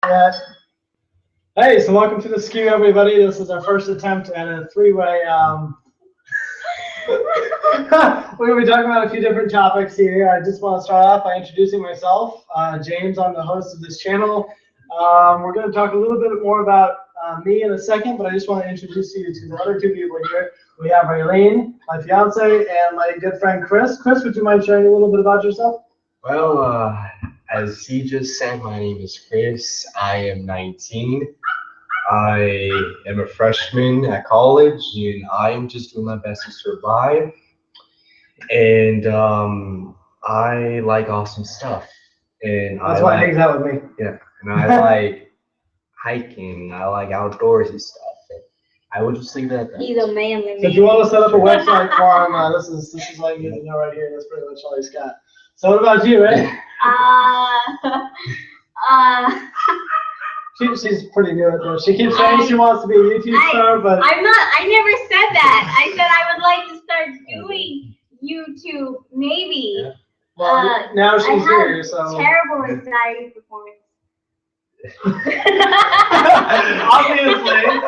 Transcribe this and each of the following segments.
Yeah. Hey, so welcome to the Skew, everybody. This is our first attempt at a three-way. We're going to be talking about a few different topics here. I just want to start off by introducing myself. James, I'm the host of this channel. We're going to talk a little bit more about me in a second, but I just want to introduce you to the other two people here. We have Raylene, my fiance, and my good friend Chris. Chris, would you mind sharing a little bit about yourself? Well, as he just said, my name is Chris. I am 19. I am a freshman at college, and I'm just doing my best to survive. And I like awesome stuff. And That's why he hangs out with me. Yeah, and I like hiking. I like outdoorsy stuff. And I will just leave it at that. He's a manly man. So if you want to set up a website for him, this is all you need to know right here. That's pretty much all he's got. So what about you, eh? She's pretty new at this. She keeps saying she wants to be a YouTube star, but I never said that. I said I would like to start doing YouTube, maybe. Yeah. Well, now she's here, so terrible anxiety performance. Obviously.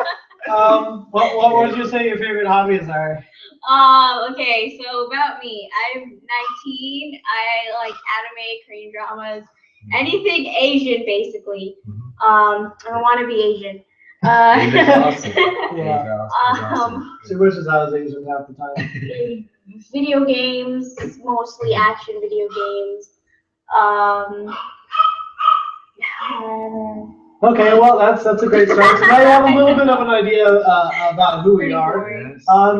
What would you say your favorite hobbies are? Okay, so about me. I'm 19. I like anime, Korean dramas, anything Asian, basically. I want to be Asian. Awesome. Yeah. Awesome. She wishes I was Asian half the time. Video games, mostly action video games. Okay, well that's a great start. So now you have a little bit of an idea about who we are.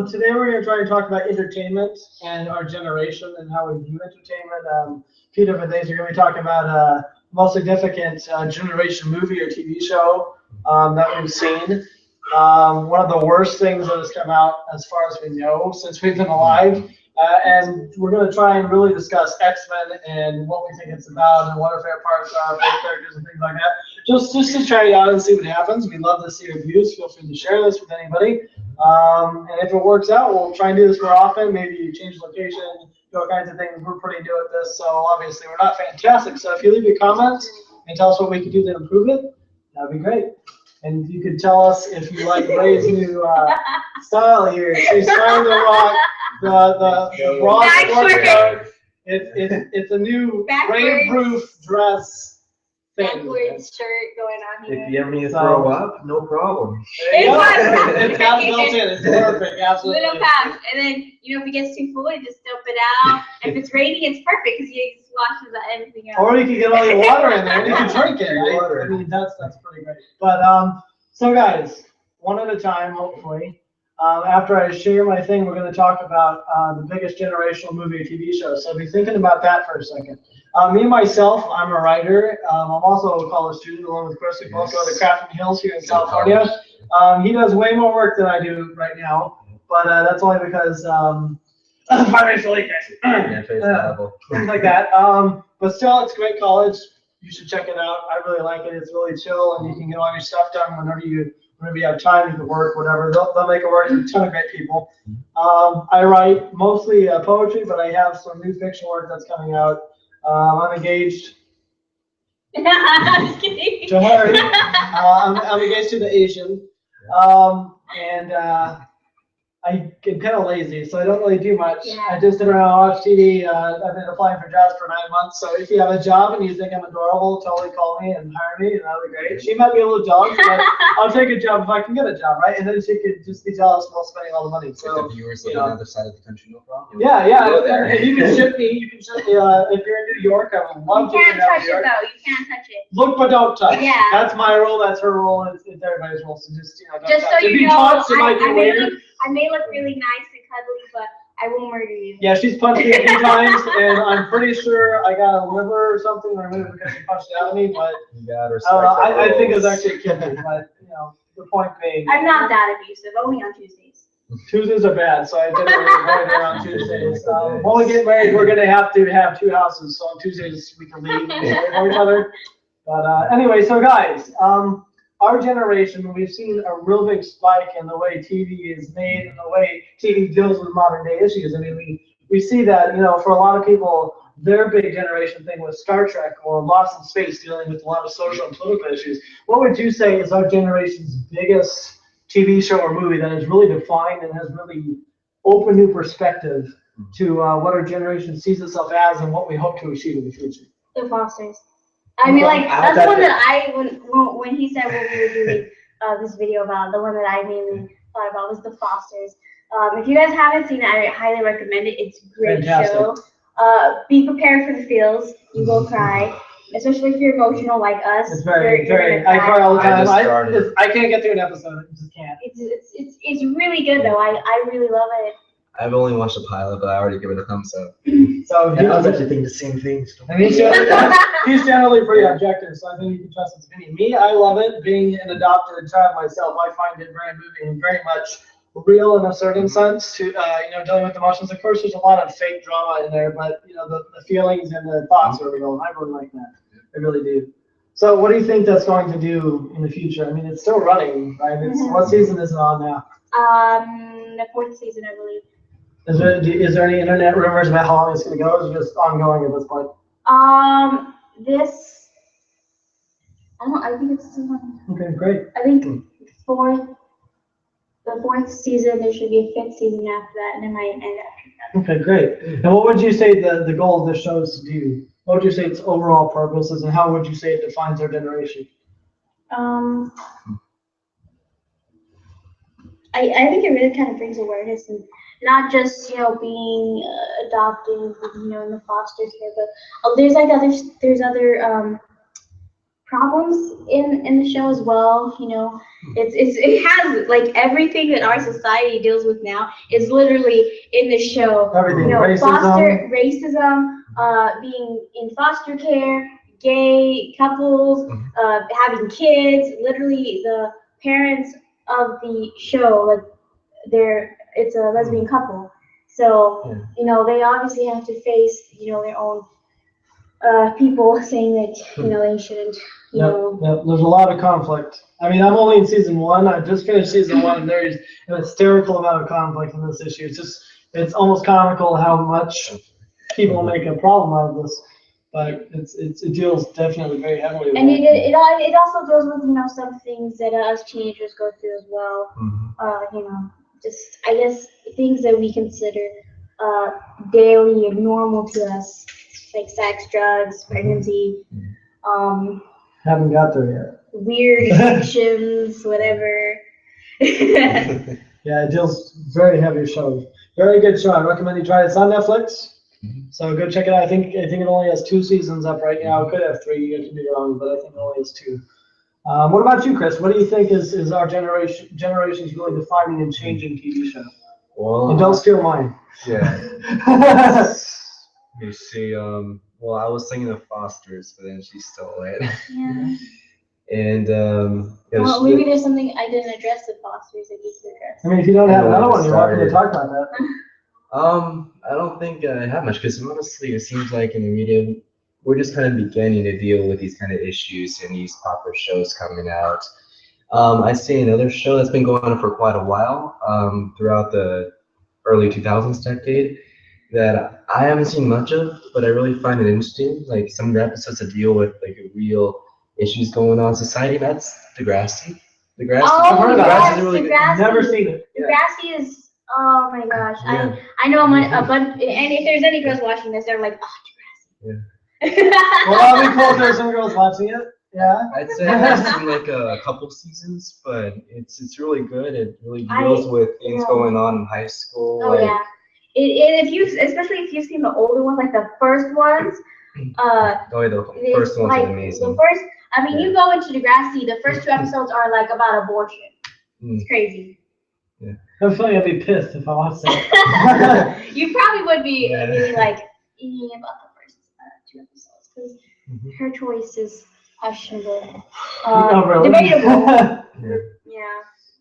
Today we're going to try and talk about entertainment and our generation and how we view entertainment. A few different things. We're going to be talking about most significant generation movie or TV show that we've seen. One of the worst things that has come out as far as we know since we've been alive. And we're going to try and really discuss X-Men and what we think it's about and what our favorite parts are, favorite characters and things like that. Just to try it out and see what happens. We'd love to see your views. Feel free to share this with anybody. And if it works out, we'll try and do this more often. Maybe change location, do all kinds of things. We're pretty new at this, so obviously we're not fantastic. So if you leave your comments and tell us what we could do to improve it, that'd be great. And you could tell us if you like Ray's new style here. She's trying to rock the broad workout. It's a new rain-proof dress thing. Backwards shirt going on here. If you ever need to throw up, no problem. It's got built in. It's perfect. Absolutely. Little pouch, and then if it gets too full, you just dump it out. If it's raining, it's perfect because you just washes everything out. Or you can get all your water in there and you can drink it. Right? I mean, that's pretty great. But so guys, one at a time, hopefully. After I share my thing, we're going to talk about the biggest generational movie or TV show. So be thinking about that for a second. Me, myself, I'm a writer. I'm also a college student along with Chris. We both go to Crafton Hills here in California. He does way more work than I do right now, but that's only because financially, things like that. But still, it's a great college. You should check it out. I really like it. It's really chill, and you can get all your stuff done whenever you have time. You can work, whatever. They'll make it work. There's a ton of great people. I write mostly poetry, but I have some new fiction work that's coming out. I'm engaged to Harry. I'm engaged to the Asian, and I get kind of lazy, so I don't really do much. Yeah. I just sit around and watch TV. I've been applying for jobs for 9 months, so if you have a job and you think I'm adorable, totally call me and hire me, and that'll be great. She might be a little jealous, but I'll take a job if I can get a job, right? And then she could just be jealous while spending all the money. So, if the viewers live on the other side of the country, no problem. Yeah. If you can ship me, if you're in New York, I would love to. You can't touch it though. You can't touch it. Look but don't touch. Yeah. That's my rule. That's her rule. It's everybody's rule. So just don't Just touch. so If you you know, touch, it might be weird. I may look really nice and cuddly, but I will murder you. Yeah, she's punched me a few times, and I'm pretty sure I got a liver or something removed because she punched it out of me. But I think it was actually a kidney. But the point being, I'm not that abusive. Only on Tuesdays. Tuesdays are bad, so I generally avoid her on Tuesdays. When we get married, we're gonna have to have 2 houses, so on Tuesdays we can leave and stay for each other. But anyway, so guys, our generation, we've seen a real big spike in the way TV is made and the way TV deals with modern day issues. I mean, we see that, for a lot of people, their big generation thing was Star Trek or Lost in Space, dealing with a lot of social and political issues. What would you say is our generation's biggest TV show or movie that has really defined and has really opened new perspective to what our generation sees itself as and what we hope to achieve in the future? The Fosters. I mean, like, that's the one that when he said what we were doing this video about, the one that I mainly thought about was The Fosters. If you guys haven't seen it, I highly recommend it. It's a great show. Be prepared for the feels. You will cry, especially if you're emotional like us. It's very. I cry all the time. I can't get through an episode. I just can't. It's really good though. I really love it. I've only watched a pilot, but I already give it a thumbs up. So I was actually thinking the same thing. And he's generally pretty objective, so I think you can trust his opinion. Me, I love it. Being an adopted child myself, I find it very moving and very much real in a certain sense to dealing with emotions. Of course, there's a lot of fake drama in there, but the feelings and the thoughts are real. I really like that. I really do. So what do you think that's going to do in the future? I mean, it's still running, right? What season is it on now? The 4th season, I believe. Is there any internet rumors about how long it's going to go, or is it just ongoing at this point? I think it's okay, great. I think the 4th season, there should be a 5th season after that, and it might end after that. Okay, great. And what would you say the goal of the show is to do? What would you say its overall purpose is, and how would you say it defines our generation? I think it really kind of brings awareness, and not just being adopted, in the foster care, but there's other problems in the show as well. It has like everything that our society deals with now is literally in the show. Everything. Racism, being in foster care, gay couples, having kids. Literally, the parents of the show, like it's a lesbian couple, so they obviously have to face their own people saying that they shouldn't. There's a lot of conflict. I mean, I'm only in season 1. I just finished season 1, and there's an hysterical amount of conflict in this issue. It's almost comical how much people make a problem out of this, but it deals definitely very heavily with and it also deals with some things that us teenagers go through as well. Just I guess things that we consider daily and normal to us, like sex, drugs, pregnancy, haven't got there yet. Weird addictions, whatever. Yeah, it deals very heavy shows. Very good show. I recommend you try it. It's on Netflix, so go check it out. I think it only has 2 seasons up right now. It could have 3. You could be wrong, but I think it only has 2. What about you, Chris? What do you think is our generation's really defining and changing TV show? Well, and don't steal mine. Yeah. You see, well, I was thinking of Foster's, but then she stole it. Yeah. And well, maybe there's something I didn't address with Foster's that you could address. I mean, if you don't have another one, you're welcome to talk about that. I don't think I have much, because honestly, it seems like in the media, we're just kind of beginning to deal with these kind of issues and these popular shows coming out. I see another show that's been going on for quite a while, throughout the early 2000s decade, that I haven't seen much of, but I really find it interesting. Like some of the episodes that deal with like real issues going on in society. That's Degrassi. Degrassi. Oh, yes, is really Degrassi. Never seen it. Degrassi is, oh my gosh. Yeah. I know a bunch, and if there's any girls watching this, they're like, oh, Yeah. Degrassi. Well, I'll be cool if there's some girls watching it. Yeah. I'd say I've seen like a couple seasons, but it's really good. It really deals with things going on in high school. Oh yeah. Especially if you've seen the older ones, like the first ones. The first ones are amazing. You go into Degrassi, the first 2 episodes are like about abortion. It's crazy. Yeah. I'm feeling I'd be pissed if I watched that. You probably would be really like about the first 2 episodes because her choice is questionable. Debatable.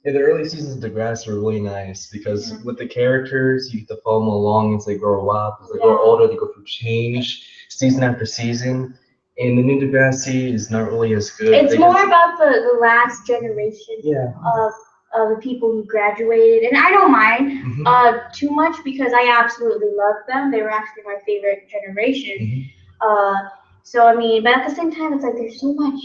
Yeah, the early seasons of Degrassi were really nice because with the characters, you get to follow them along as they grow up, as they grow older, they go through change, season after season. And the new Degrassi is not really as good. It's more about the last generation the people who graduated, and I don't mind too much because I absolutely love them. They were actually my favorite generation. So I mean, but at the same time, it's like there's so much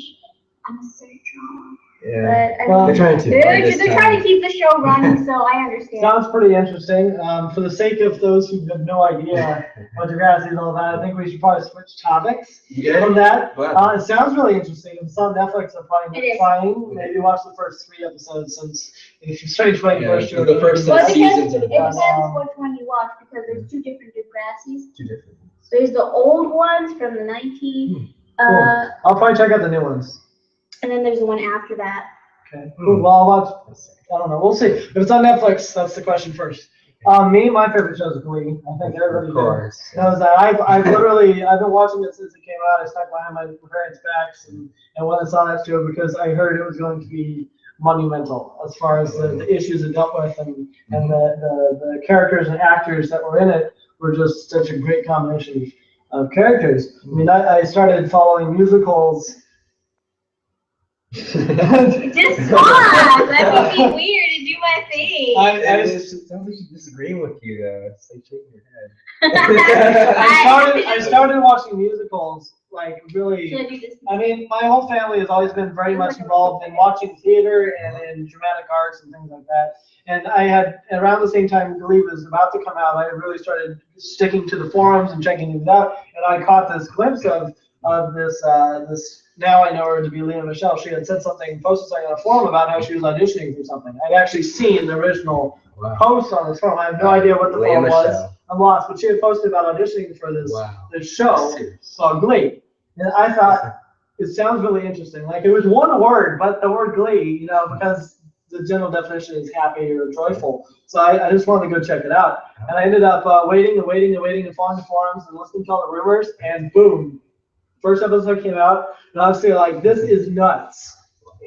unnecessary drama. Yeah. But, I mean, they're trying to keep the show running, so I understand. Sounds pretty interesting. For the sake of those who have no idea what Degrassi is all about, I think we should probably switch topics from that. It sounds really interesting. It's on Netflix. I'm probably trying. Maybe watch the first 3 episodes since if you strange way first year. The first seasons are the best. It depends which one you watch because there's 2 different Degrassis. 2 different. There's the old ones from the 19. Cool. I'll probably check out the new ones. And then there's the one after that. Okay. Cool. Well, I'll watch. I don't know. We'll see. If it's on Netflix, that's the question first. My favorite show is Glee. I think everybody knows that. I've been watching it since it came out. I stuck behind my parents' backs and went and saw that show because I heard it was going to be monumental as far as the issues it dealt with and the characters and actors that were in it were just such a great combination of characters. I mean, I started following musicals. Just pause. That would be weird to do my thing. It sounds like she's disagreeing with you, though. It's like shaking your head. I started watching musicals, like really. I mean, my whole family has always been very much involved in watching theater and in dramatic arts and things like that. And I had, around the same time Glee was about to come out, I really started sticking to the forums and checking things out. And I caught this glimpse of this. Now I know her to be Leah Michelle. She had said something, posted something on a forum about how she was auditioning for something. I'd actually seen the original post on this forum. I have no idea what the forum was. I'm lost. But she had posted about auditioning for this show called Glee. And I thought, it sounds really interesting. Like, it was one word, but the word Glee, because the general definition is happy or joyful. So I just wanted to go check it out. And I ended up waiting and following the forums and listening to all the rumors, and boom. First episode came out, and I was like, this is nuts.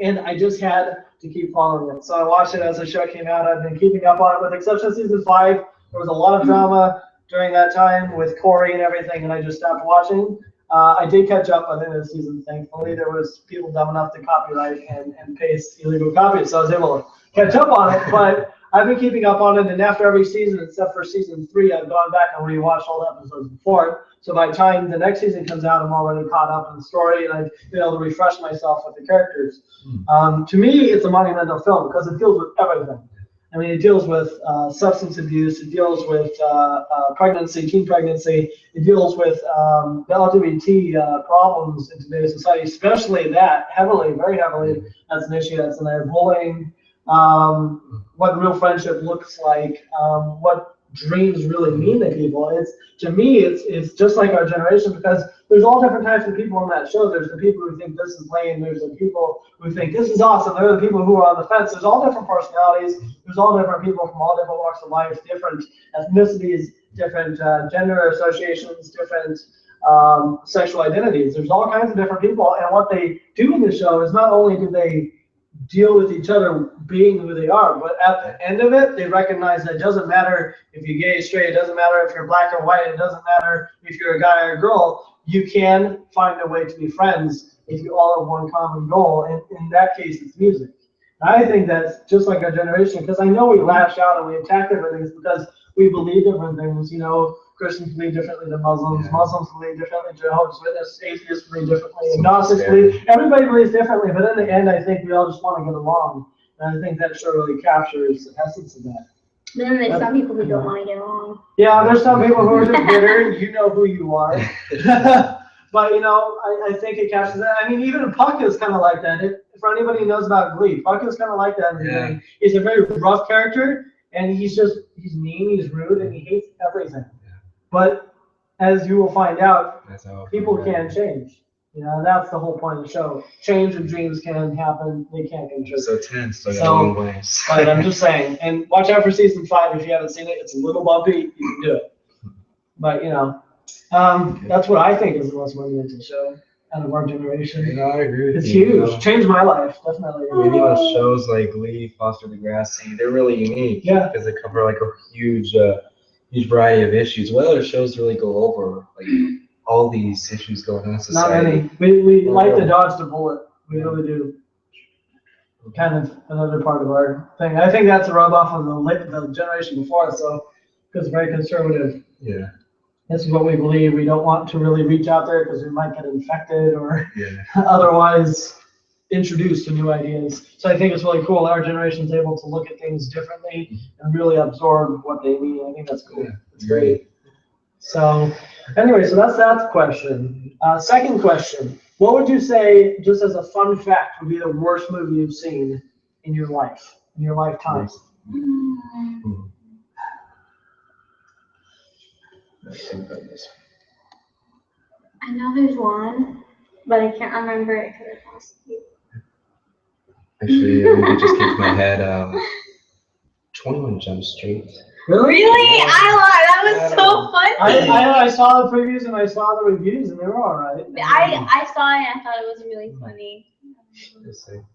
And I just had to keep following it. So I watched it as the show came out. I've been keeping up on it, with the exception of season 5. There was a lot of drama during that time with Corey and everything, and I just stopped watching. I did catch up by the end of the season, thankfully. There was people dumb enough to copyright and paste illegal copies, so I was able to catch up on it. But I've been keeping up on it, and after every season, except for season 3, I've gone back and rewatched all the episodes before. So by the time the next season comes out, I'm already caught up in the story, and I've been able to refresh myself with the characters. To me, it's a monumental film because it deals with everything. I mean, it deals with substance abuse. It deals with pregnancy, teen pregnancy. It deals with the LGBT problems in today's society, especially that very heavily as an issue. That's in there. Bullying, what real friendship looks like, what dreams really mean to people. To me, it's just like our generation, because there's all different types of people in that show. There's the people who think this is lame. There's the people who think this is awesome. There are the people who are on the fence. There's all different personalities. There's all different people from all different walks of life, different ethnicities, different gender associations, different sexual identities. There's all kinds of different people, and what they do in the show is not only do they deal with each other being who they are, but at the end of it, they recognize that it doesn't matter if you're gay, straight, it doesn't matter if you're black or white, it doesn't matter if you're a guy or a girl, you can find a way to be friends if you all have one common goal, and in that case, it's music. And I think that's just like our generation, because I know we lash out and we attack different things because we believe different things. Christians believe differently than Muslims. Muslims believe differently. Jehovah's Witnesses, atheists believe differently. Agnostics believe. Everybody believes differently, but in the end, I think we all just want to get along. And I think that show really captures the essence of that. But then there's some people who don't want to get along. Yeah, there's some people who are just bitter. You know who you are. But I think it captures that. I mean, even Puck is kind of like that. For anybody who knows about Glee, Puck is kind of like that. Yeah. He's a very rough character, and he's mean, he's rude, and he hates everything. But as you will find out, people can change. That's the whole point of the show. Change and dreams can happen. They can't control. So tense. So long ways. But I'm just saying. And watch out for season 5 if you haven't seen it. It's a little bumpy. You can do it. But that's what I think is the most monumental show out of our generation. Yeah, I agree with it's you. It's huge. Changed my life, definitely. Maybe those shows like Glee, Foster Degrassi, they're really unique. Yeah. Because they cover like a huge variety of issues. What other shows really go over all these issues going on in society? Not many. We like to dodge the bullet. We really do. kind of another part of our thing. I think that's a rub off of the generation before us, so because very conservative. Yeah. This is what we believe. We don't want to really reach out there because we might get infected or Yeah. otherwise introduced to new ideas. So I think it's really cool. Our generation's able to look at things differently and really absorb what they mean. I think that's cool. Yeah. It's great. So anyway, so that's that question. Second question. What would you say, just as a fun fact, would be the worst movie you've seen in your life, in your lifetime? I know there's one, but I can't remember it because I lost it. Actually, a movie just came to my head. 21 Jump Street. Really? That was so funny. I saw the previews and I saw the reviews and they were all right. I saw it and I thought it was really funny.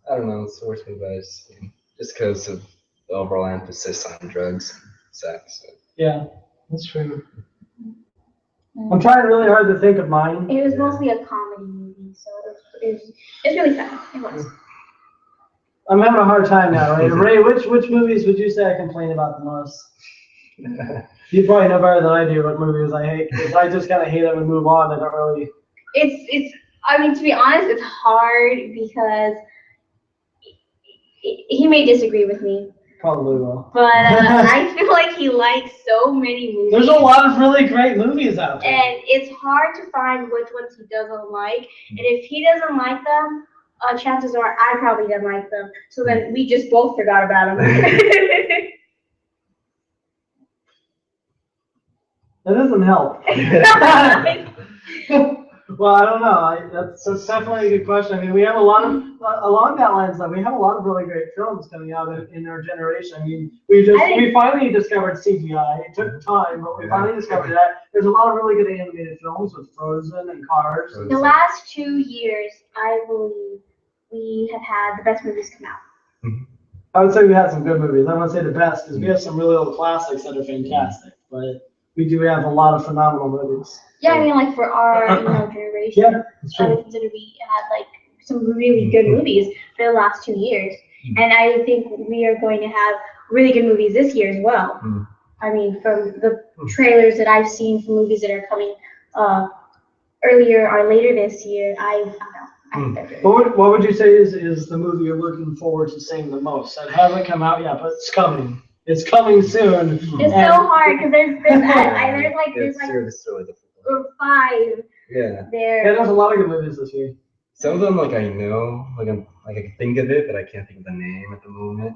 I don't know, it's the worst movie I've seen. Just because of the overall emphasis on drugs, sex. Yeah, that's true. I'm trying really hard to think of mine. It was mostly a comedy movie, so it's really fun. It was. I'm having a hard time now. Ray, which movies would you say I complain about the most? You probably know better than I do what movies I hate. Because I just kind of hate them and move on. I don't really. I mean, to be honest, it's hard because he may disagree with me. Probably will. But I feel like he likes so many movies. There's a lot of really great movies out there. And it's hard to find which ones he doesn't like. And if he doesn't like them, chances are I probably didn't like them. So then we just both forgot about them. That doesn't help. Well, I don't know. That's definitely a good question. I mean, we have a lot of along that lines. Though, we have a lot of really great films coming out in our generation. I mean, we finally discovered CGI. It took time, but we finally discovered that. There's a lot of really good animated films with Frozen and Cars. The last 2 years, I believe we have had the best movies come out. I would say we had some good movies. I wouldn't say the best because we have some really old classics that are fantastic, but we do have a lot of phenomenal movies. Yeah, I mean, like for our generation, I would consider we had like some really good movies for the last 2 years, and I think we are going to have really good movies this year as well. I mean, from the trailers that I've seen for movies that are coming earlier or later this year, I don't know. What would you say is the movie you're looking forward to seeing the most? That hasn't come out yet, but it's coming. It's coming soon. It's so hard because there's like 5 Yeah. there. Yeah, there's a lot of good movies this year. Some of them, like I know, like I can think of it, but I can't think of the name at the moment.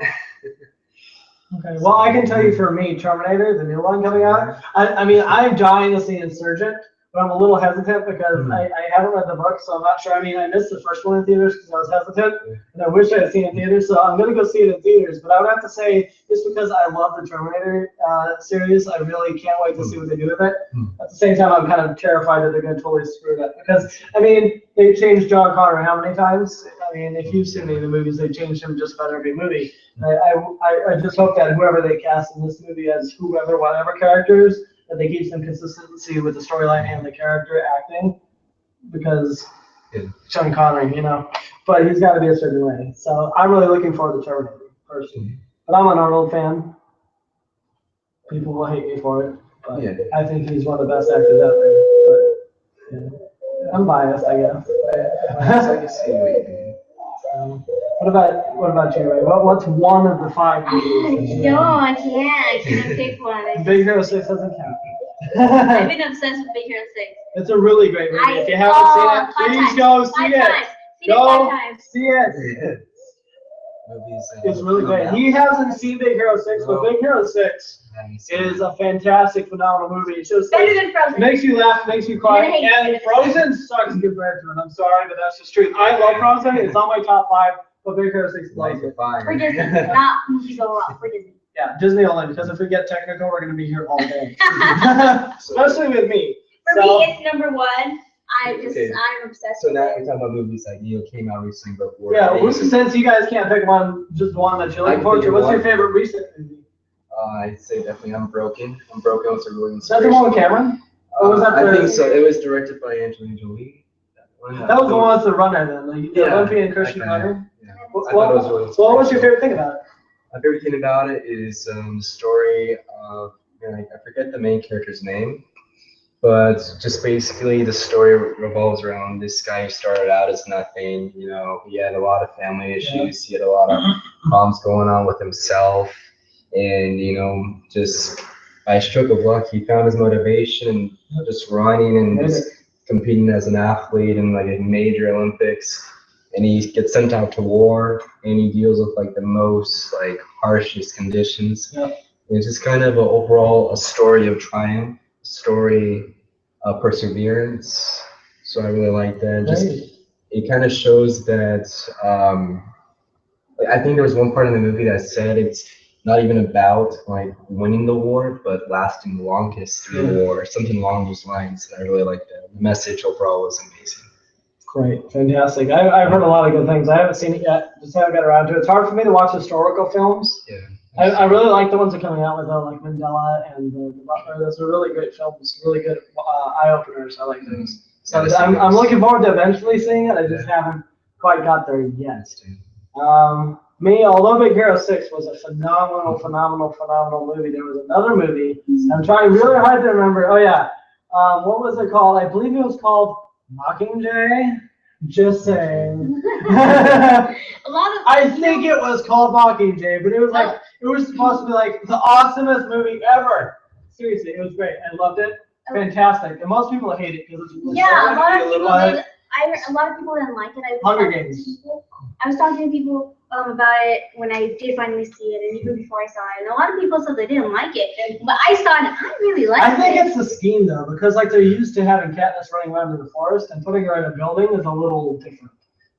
Okay. Well, I can tell you for me, Terminator, the new one coming out. I mean, I'm dying to see Insurgent, but I'm a little hesitant because I haven't read the book, so I'm not sure. I mean, I missed the first one in theaters because I was hesitant, and I wish I had seen it in theaters, so I'm going to go see it in theaters. But I would have to say, just because I love the Terminator series, I really can't wait to see what they do with it. At the same time, I'm kind of terrified that they're going to totally screw it up because, I mean, they changed John Connor how many times? I mean, if you've seen any of the movies, they changed him just about every movie. I just hope that whoever they cast in this movie as whatever characters, that they keep some consistency with the storyline and the character acting, because Sean Connery, you know, but he's got to be a certain way. So I'm really looking forward to Terminator personally. But I'm an Arnold fan. People will hate me for it, but I think he's one of the best actors out there. But I'm biased, I guess. I can see what you mean. What about you, Ray? What's one of the 5 movies? No, I can't pick one. Big Hero 6 doesn't count. I've been obsessed with Big Hero 6. It's a really great movie. If you haven't seen it, please go see it. Go see it. It's really great. He hasn't seen Big Hero 6, but Big Hero 6 is a fantastic, phenomenal movie. It's just better than Frozen. Makes you laugh, makes you cry, and Frozen sucks compared to it. I'm sorry, but that's just true. I love Frozen. It's on my top 5, but Big Hero 6 is like for Disney, not movies overall. For Disney. Yeah, Disney only, because if we get technical, we're going to be here all day. Especially with me. For me, it's number 1. I'm obsessed So with now it. we're talking about movies like came out recently before. Yeah, since you guys can't pick just one that you're looking forward to, what's your favorite recent movie? I'd say definitely Unbroken. Unbroken was a really Is that the one with Cameron? Or was that I think so. It was directed by Angelina Jolie. That was the one with the runner then, the Olympian Christian runner. Yeah. I thought it was really So what was your favorite thing about it? My favorite thing about it is the story of, I forget the main character's name, but just basically the story revolves around this guy who started out as nothing. He had a lot of family issues. He had a lot of problems going on with himself, and just by a stroke of luck, he found his motivation and just running and just competing as an athlete in like a major Olympics. And he gets sent out to war, and he deals with like the most like harshest conditions. Yep. It's just kind of overall a story of triumph, a story of perseverance. So I really like that. Just it kind of shows that. I think there was one part in the movie that said it's not even about like winning the war, but lasting the longest through the war, something along those lines. And I really like that. The message overall was amazing. Great, fantastic. I've heard a lot of good things. I haven't seen it yet, just haven't got around to it. It's hard for me to watch historical films. Yeah. I really like the ones that are coming out with like Mandela and the Butler. Those are really great films, really good eye openers. I like those. So I'm looking forward to eventually seeing it. I just haven't quite got there yet. Although Big Hero 6 was a phenomenal movie, there was another movie. I'm trying really hard to remember. Oh yeah, what was it called? I believe it was called Mockingjay. Just saying. I think it was called Mockingjay, but it was like it was supposed to be like the awesomest movie ever. Seriously, it was great. I loved it. Fantastic. And most people hate it because it's really a lot of people did. A lot of people didn't like it. Hunger Games. I was talking to people about it when I did finally see it, and even before I saw it. And a lot of people said they didn't like it, but I saw it and I really liked it. I think it's the scheme though, because like they're used to having Katniss running around in the forest, and putting her in a building is a little different.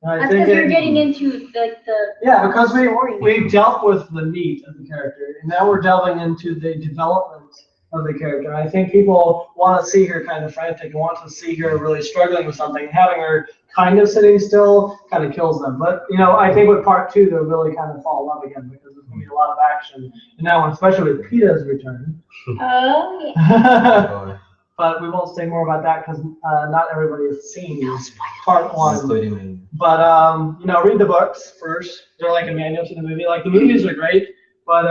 That's because we're getting into like the because we dealt with the meat of the character, and now we're delving into the development of the character. I think people want to see her kind of frantic and want to see her really struggling with something. Having her kind of sitting still kind of kills them. But I think with part 2 they'll really kind of fall in love again because there's going to be a lot of action. And now, especially with Peeta's return. Oh yeah. But we won't say more about that because not everybody has seen part 1. But read the books first. They're like a manual to the movie. Like the movies are great. But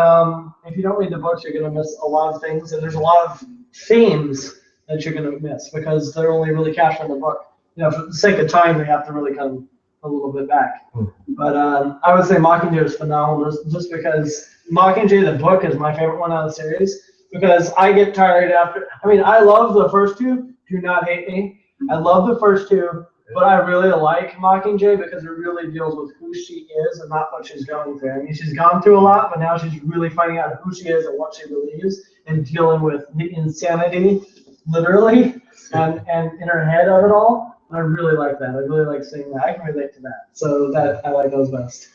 if you don't read the books, you're going to miss a lot of things, and there's a lot of themes that you're going to miss because they're only really captured in the book. For the sake of time, we have to really come a little bit back. But I would say Mockingjay is phenomenal just because Mockingjay, the book, is my favorite one out of the series because I get tired after. I love the first 2. Do not hate me. I love the first 2. But I really like Mockingjay because it really deals with who she is and not what she's going through. She's gone through a lot, but now she's really finding out who she is and what she believes and dealing with the insanity, literally, and in her head of it all. I really like that. I really like seeing that. I can relate to that. So that I like those best.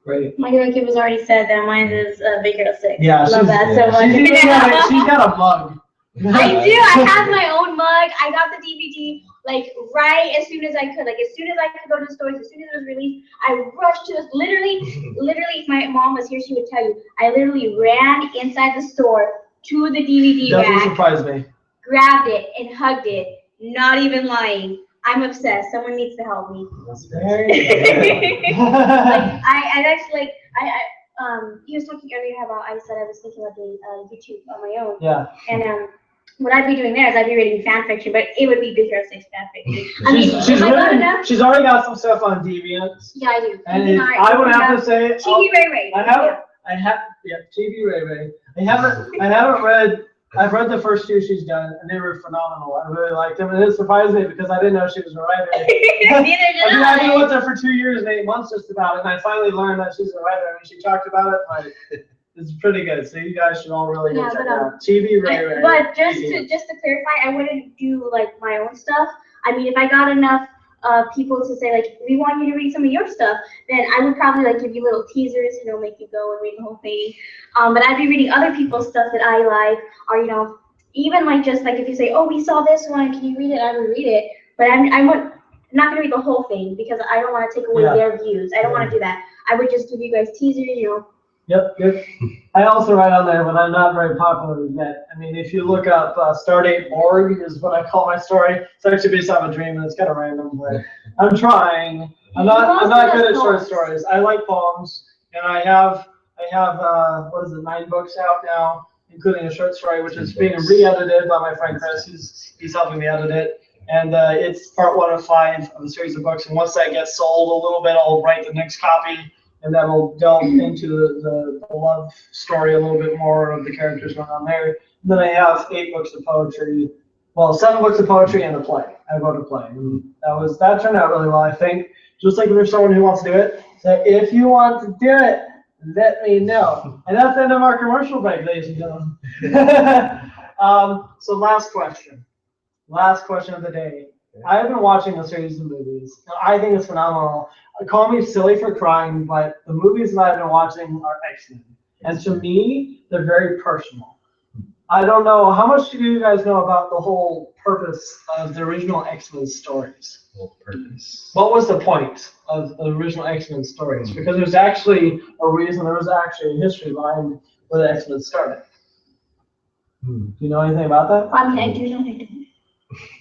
Great. My hero kid was already said that mine is Big Hero 6. Yeah, I love that so much. She's got a mug. I do. I have my own mug. I got the DVD like right as soon as I could. Like as soon as I could go to the stores, as soon as it was released, I rushed to this. Literally, if my mom was here, she would tell you. I literally ran inside the store to the DVD rack. Doesn't surprise me. Grabbed it and hugged it. Not even lying. I'm obsessed. Someone needs to help me. That's very good. He was talking earlier about I said I was thinking about doing YouTube on my own. Yeah. And what I'd be doing there is I'd be reading fan fiction, but it would be Big Hero 6 fan fiction. She's already got some stuff on Deviant. Yeah, I do. And I would have to say, TV Ray Ray. TV Ray Ray. I haven't read. I've read the first 2 she's done, and they were phenomenal. I really liked them, and it surprised me because I didn't know she was a writer. I've been with her for 2 years and 8 months just about it, and I finally learned that she's a writer, and she talked about it. Like, it's pretty good. So you guys should all really go check it out. TV Ray Ray. But just to clarify, I wouldn't do like my own stuff. If I got enough people to say like we want you to read some of your stuff, then I would probably like give you little teasers, make you go and read the whole thing. But I'd be reading other people's stuff that I like, or even like just like if you say, oh, we saw this one, can you read it? I would read it, but I'm not gonna read the whole thing because I don't want to take away their views. I don't want to do that. I would just give you guys teasers, Yep, good. I also write on there, but I'm not very popular yet. If you look up Stardate Org is what I call my story. It's actually based on a dream, and it's kind of random, but I'm trying. I'm not good at short stories. I like poems, and I have what is it, 9 books out now, including a short story, which is being re-edited by my friend Chris. He's helping me edit it. And it's part 1 of 5 of a series of books. And once that gets sold a little bit, I'll write the next copy, and then we'll delve into the love story a little bit more of the characters going on there. And then I have 8 books of poetry. Well, 7 books of poetry and a play. I wrote a play, and that turned out really well. I think just like if there's someone who wants to do it, so if you want to do it, let me know. And that's the end of our commercial break, ladies and gentlemen. So last question of the day. I have been watching a series of movies, and I think it's phenomenal. Call me silly for crying, but the movies that I've been watching are X-Men. And to me, they're very personal. I don't know, how much do you guys know about the whole purpose of the original X-Men stories? Purpose. What was the point of the original X-Men stories? Because there's actually a reason, there was actually a history behind where the X-Men started. Do you know anything about that? I mean, I do know. I do.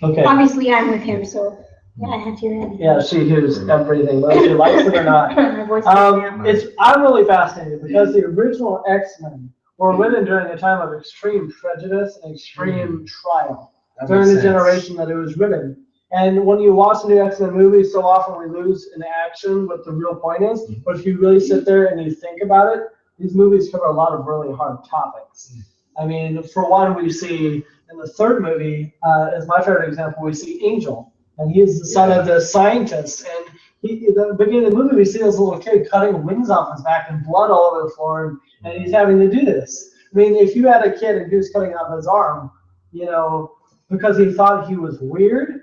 Okay. Obviously, I'm with him, so yeah, I have to hear it. Yeah, she hears everything, whether she likes it or not. My voice I'm really fascinated because the original X-Men were written during a time of extreme prejudice and extreme trial during the generation that it was written. And when you watch the new X-Men movies, so often we lose in action what the real point is. But if you really sit there and you think about it, these movies cover a lot of really hard topics. I mean, for one, we see in the 3rd movie, as my favorite example, we see Angel, and he is the son of the scientist. And at the beginning of the movie, we see this little kid cutting wings off his back and blood all over the floor, and he's having to do this. I mean, if you had a kid and he was cutting off his arm, because he thought he was weird.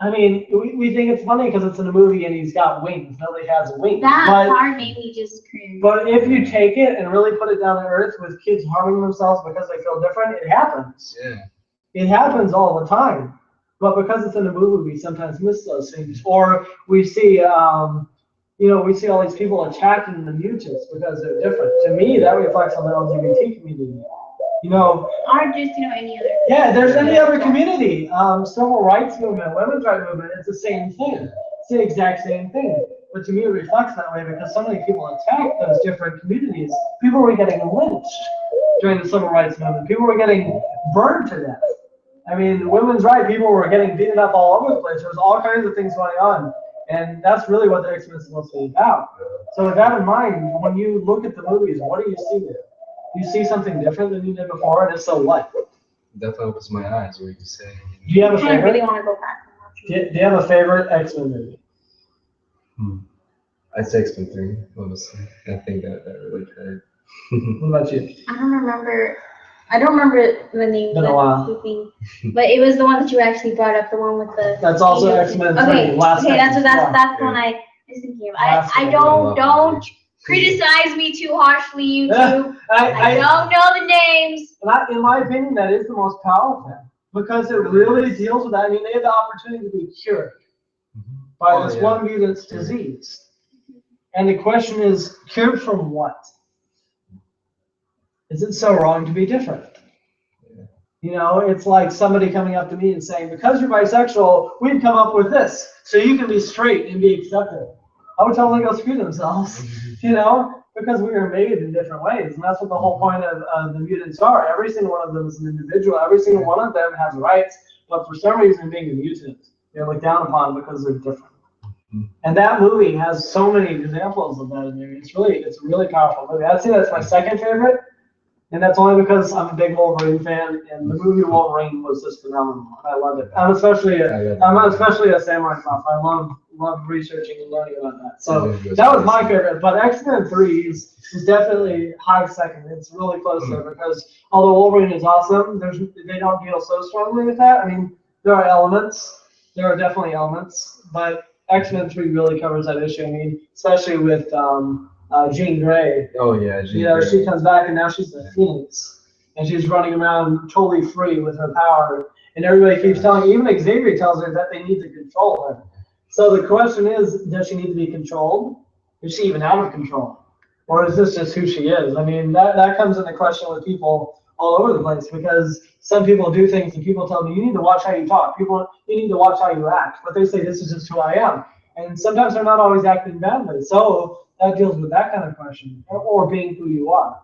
I mean, we think it's funny because it's in a movie and he's got wings. Nobody has wings. That part made me just cringe. But if you take it and really put it down to earth with kids harming themselves because they feel different, it happens. Yeah. It happens all the time. But because it's in a movie, we sometimes miss those things. Or we see, we see all these people attacking the mutants because they're different. To me, that reflects on the LGBT community. Or just, any other. Yeah, there's any other community. Civil rights movement, women's rights movement, it's the same thing. It's the exact same thing. But to me, it reflects that way because so many people attack those different communities. People were getting lynched during the civil rights movement. People were getting burned to death. I mean, women's rights, people were getting beaten up all over the place. There was all kinds of things going on. And that's really what the X-Men is supposed to be about. So with that in mind, when you look at the movies, what do you see there? Do you see something different than you did before? And if so, what? Definitely opens my eyes, what you say. Do you have a I really favorite? want to go back and watch it. Do you have a favorite X-Men movie? I'd say X-Men 3, honestly. I think that really could. What about you? I don't remember the name Been a while. movie, but it was the one that you actually brought up, the one with the. That's also X-Men 3. Okay, Last that's X-Men. the one I was thinking of. Last I don't criticize me too harshly, YouTube. I don't know the names. In my opinion, that is the most powerful because it really deals with that. I mean, they had the opportunity to be cured by this one mutant's disease. And the question is, cured from what? Is it so wrong to be different? It's like somebody coming up to me and saying, because you're bisexual, we've come up with this, so you can be straight and be accepted. I would tell them to go screw themselves, because we are made in different ways. And that's what the whole point of the mutants are. Every single one of them is an individual. Every single one of them has rights. But for some reason, being a mutant, they're looked down upon because they're different. And that movie has so many examples of that in there. It's a really powerful movie. I'd say that's my second favorite. And that's only because I'm a big Wolverine fan, and the movie Wolverine was just phenomenal. I loved it. I'm especially a samurai buff. I love researching and learning about that. So that was my favorite. But X-Men 3 is definitely high second. It's really close there because although Wolverine is awesome, they don't deal so strongly with that. I mean, there are elements. There are definitely elements, but X-Men 3 really covers that issue. I mean, especially with Jean Grey. Oh yeah, Jean Grey. She comes back and now she's the Phoenix, and she's running around totally free with her power. And everybody keeps telling, even Xavier tells her that they need to control her. So the question is, does she need to be controlled? Is she even out of control, or is this just who she is? I mean, that comes into question with people all over the place because some people do things and people tell me, you need to watch how you talk. You need to watch how you act, but they say this is just who I am. And sometimes they're not always acting badly. So that deals with that kind of question, or being who you are.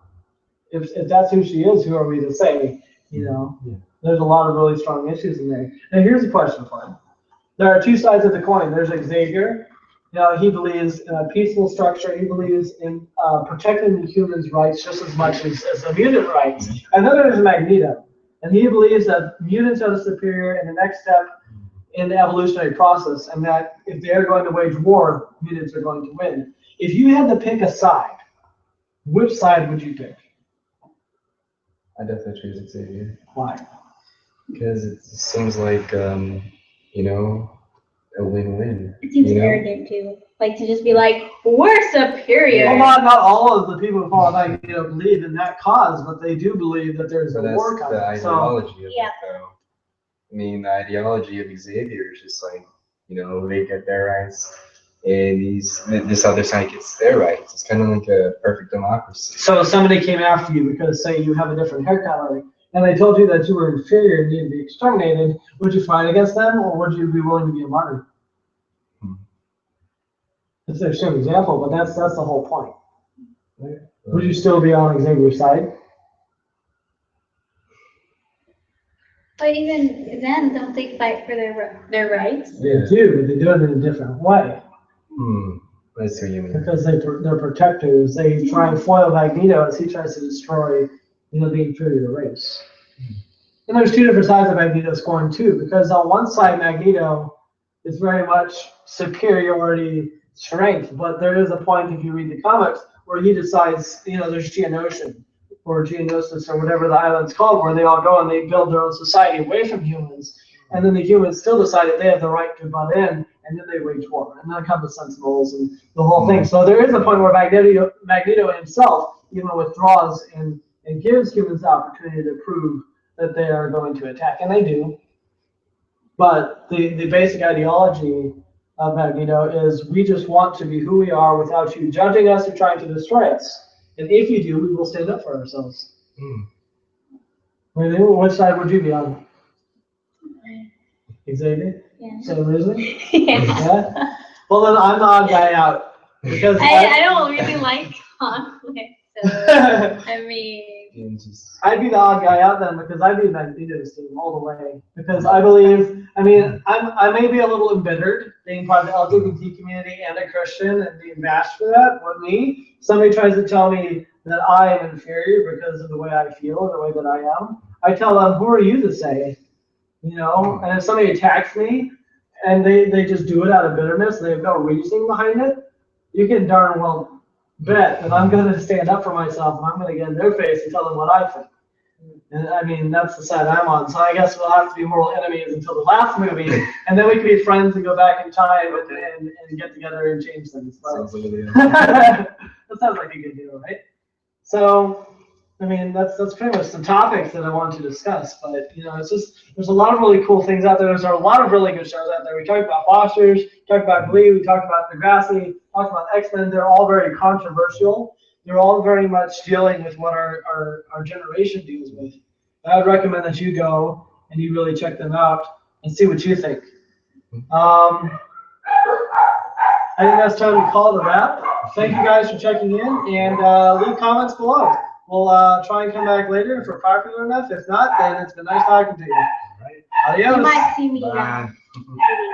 If that's who she is, who are we to say? You know, there's a lot of really strong issues in there. And here's a question for you. There are two sides of the coin. There's Xavier. You know, he believes in a peaceful structure. He believes in protecting the humans' rights just as much as the mutant rights. And then there's Magneto. And he believes that mutants are the superior and the next step in the evolutionary process, and that if they're going to wage war, mutants are going to win. If you had to pick a side, which side would you pick? I definitely choose Xavier. Why? Because it seems like, you know, a win-win. It seems you know? arrogant too. Like to just be like, we're superior. Well, not all of the people who follow Magneto believe in that cause, but they do believe that there's a war That's coming. the ideology of it, though. I mean, the ideology of Xavier is just like, you know, they get their rights, and this other side gets their rights. It's kind of like a perfect democracy. So if somebody came after you because, say, you have a different hair color, and they told you that you were inferior and needed to be exterminated, would you fight against them, or would you be willing to be a martyr? It's an extreme example, but that's the whole point. Right? Would you still be on Xavier's side? But even then, don't they fight for their rights? They do, but they do it in a different way. I see what you mean. Because they're protectors. They try and foil Magneto as he tries to destroy, you know, the inferior race. And there's two different sides of Magneto's coin too, because on one side, Magneto is very much superiority strength, but there is a point, if you read the comics, where he decides, you know, there's Geonosis or Geonosis or whatever the island's called, where they all go and they build their own society away from humans, and then the humans still decide that they have the right to butt in, and then they wage war, and then come the Sentinels and the whole thing. So there is a point where Magneto himself even withdraws and gives humans the opportunity to prove that they are going to attack, and they do. But the basic ideology of Magneto is we just want to be who we are without you judging us or trying to destroy us. And if you do, we will stand up for ourselves. Which side would you be on? Xavier? Yeah. Same reason? Yeah. Yeah? Well, then I'm the odd guy out. Because I don't really like conflict, so I mean. I'd be the odd guy out then, because I'd be Magneto's team all the way. Because I believe, I mean, I may be a little embittered being part of the LGBT community and a Christian and being bashed for that. But me, somebody tries to tell me that I am inferior because of the way I feel and the way that I am, I tell them, who are you to say? You know, and if somebody attacks me and they just do it out of bitterness, they have no reasoning behind it, you can darn well bet that I'm going to stand up for myself and I'm going to get in their face and tell them what I think. And I mean, that's the side I'm on. So I guess we'll have to be mortal enemies until the last movie, and then we can be friends and go back in time and get together and change things. But that sounds like a good deal, right? So, I mean, that's pretty much the topics that I want to discuss. But, you know, it's just, there's a lot of really cool things out there. There's a lot of really good shows out there. We talked about Fosters, talked about Glee, we talked about Degrassi, talked about X-Men. They're all very controversial. They're all very much dealing with what our generation deals with. I would recommend that you go and you really check them out and see what you think. I think that's time to call it a wrap. Thank you guys for checking in, and leave comments below. We'll try and come back later if we're popular enough. If not, then it's been nice talking to you. Adios. You might see me. Bye. Maybe.